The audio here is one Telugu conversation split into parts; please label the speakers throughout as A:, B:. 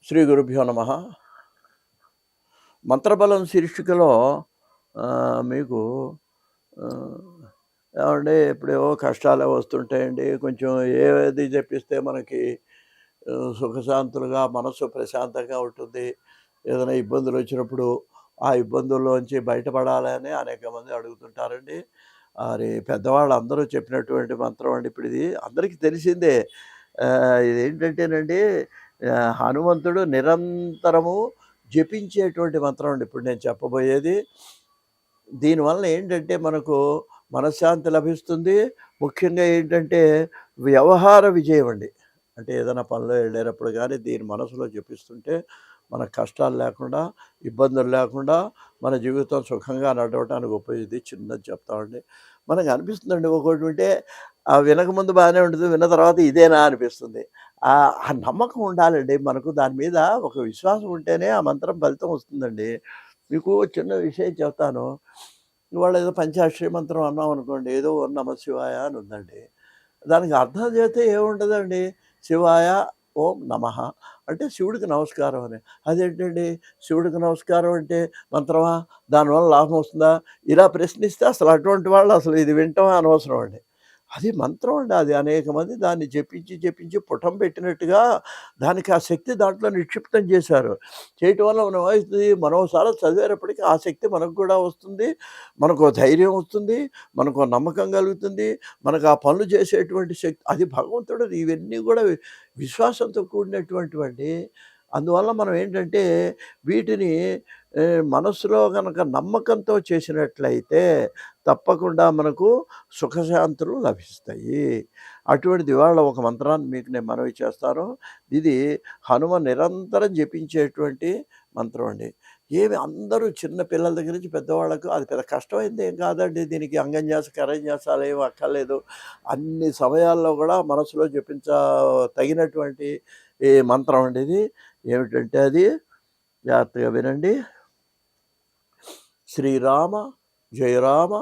A: శ్రీ గురుభ్యో నమ. మంత్రబలం శీర్షికలో మీకు ఏమండి ఎప్పుడేవో కష్టాలే వస్తుంటాయండి. కొంచెం ఏది చెప్పిస్తే మనకి సుఖశాంతులుగా మనసు ప్రశాంతంగా ఉంటుంది. ఏదైనా ఇబ్బందులు వచ్చినప్పుడు ఆ ఇబ్బందుల్లోంచి బయటపడాలని అనేక మంది అడుగుతుంటారండి. అది పెద్దవాళ్ళు అందరూ చెప్పినటువంటి మంత్రం అండి. ఇప్పుడు ఇది అందరికీ తెలిసిందే. ఇదేంటంటేనండి హనుమంతుడు నిరంతరము జపించేటువంటి మంత్రం అండి ఇప్పుడు నేను చెప్పబోయేది. దీనివల్ల ఏంటంటే మనకు మనశ్శాంతి లభిస్తుంది. ముఖ్యంగా ఏంటంటే వ్యవహార విజయం అండి. అంటే ఏదైనా పనిలో వెళ్ళేటప్పుడు కానీ దీని మనసులో జపిస్తుంటే మన కష్టాలు లేకుండా, ఇబ్బందులు లేకుండా మన జీవితం సుఖంగా నడవటానికి ఉపయోగించి చిన్నది చెప్తామండి. మనకు అనిపిస్తుందండి ఒకటి ఉంటే వినకముందు బాగానే ఉంటుంది, విన్న తర్వాత ఇదేనా అనిపిస్తుంది. ఆ నమ్మకం ఉండాలండి మనకు. దాని మీద ఒక విశ్వాసం ఉంటేనే ఆ మంత్రం ఫలితం వస్తుందండి. మీకు చిన్న విషయం చెప్తాను. ఇవాళ ఏదో పంచాక్షరి మంత్రం అన్నాం అనుకోండి, ఏదో ఓం నమ శివాయ అని ఉందండి. దానికి అర్థం చేస్తే ఏముంటుందండి, శివాయ ఓం నమః అంటే శివుడికి నమస్కారం అని. అదేంటండి శివుడికి నమస్కారం అంటే మంత్రమా, దానివల్ల లాభం వస్తుందా, ఇలా ప్రశ్నిస్తే అసలు అటువంటి వాళ్ళు అసలు ఇది వింటం అనవసరం అండి. అది మంత్రం అండి. అది అనేక మంది దాన్ని జపించి పుటం పెట్టినట్టుగా దానికి ఆ శక్తి దాంట్లో నిక్షిప్తం చేశారు. చేయటం వల్ల మనం ఏమవుతుంది, మరోసారి చదివేటప్పటికి ఆ శక్తి మనకు కూడా వస్తుంది. మనకు ధైర్యం వస్తుంది, మనకు నమ్మకం కలుగుతుంది, మనకు ఆ పనులు చేసేటువంటి శక్తి. అది భగవంతుడు ఇవన్నీ కూడా విశ్వాసంతో కూడినటువంటివండి. అందువల్ల మనం ఏంటంటే వీటిని మనసులో కనుక నమ్మకంతో చేసినట్లయితే తప్పకుండా మనకు సుఖశాంతులు లభిస్తాయి. అటువంటిది ఇవాళ ఒక మంత్రాన్ని మీకు నేను మనవి చేస్తాను. ఇది హనుమ నిరంతరం జపించేటువంటి మంత్రం అండి. ఏమి అందరూ చిన్న పిల్లల దగ్గర నుంచి పెద్దవాళ్ళకు అది పెద్ద కష్టమైంది ఏం కాదండి. దీనికి అంగన్యాస కరన్యాసాలు ఏమి అక్కర్లేదు. అన్ని సమయాల్లో కూడా మనసులో తగినటువంటి ఈ మంత్రం అండి ఇది. ఏమిటంటే అది జాగ్రత్తగా వినండి. శ్రీరామ జయ రామ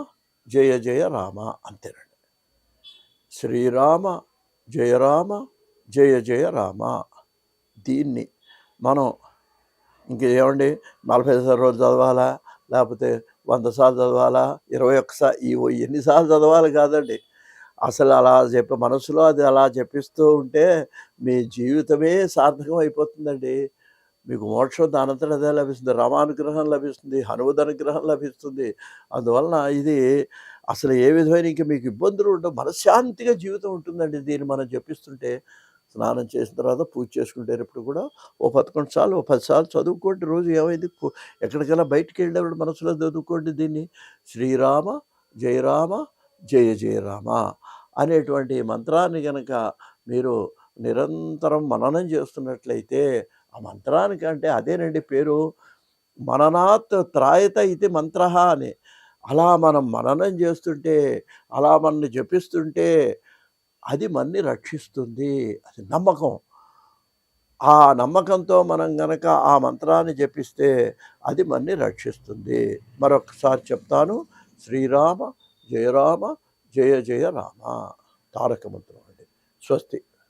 A: జయ జయ రామ అంతేనండి. శ్రీరామ జయ రామ జయ జయ రామ. దీన్ని మనం ఇంకేమండి 40 రోజులు చదవాలా, లేకపోతే 100 సార్లు చదవాలా, 21 ఎన్నిసార్లు చదవాలి కాదండి. అసలు అలా మనసులో అది అలా జపిస్తూ ఉంటే మీ జీవితమే సార్థకం అయిపోతుందండి. మీకు మోక్షం దానంతట అదే లభిస్తుంది. రామానుగ్రహం లభిస్తుంది, హనుమద్ అనుగ్రహం లభిస్తుంది. అందువలన ఇది అసలు ఏ విధమైన ఇంక మీకు ఇబ్బందులు ఉండవు, మనశ్శాంతిగా జీవితం ఉంటుందండి. దీన్ని మనం జపిస్తుంటే స్నానం చేసిన తర్వాత పూజ చేసుకునేటప్పుడు కూడా ఓ 11 సార్లు, ఓ 10 సార్లు చదువుకోండి. రోజు ఏమైంది, ఎక్కడికైనా బయటికి వెళ్ళినప్పుడు మనసులో చదువుకోండి దీన్ని. శ్రీరామ జయ రామ జయ జయ రామ అనేటువంటి మంత్రాన్ని కనుక మీరు నిరంతరం మననం చేస్తున్నట్లయితే, ఆ మంత్రానికంటే అదేనండి పేరు, మననాత్ త్రాయత ఇది మంత్ర అని. అలా మనం మననం చేస్తుంటే, అలా మనని జపిస్తుంటే అది మన్ని రక్షిస్తుంది. అది నమ్మకం. ఆ నమ్మకంతో మనం గనక ఆ మంత్రాన్ని జపిస్తే అది మన్ని రక్షిస్తుంది. మరొకసారి చెప్తాను. శ్రీరామ జయ రామ జయ జయ రామ తారక మంత్రం అండి. స్వస్తి.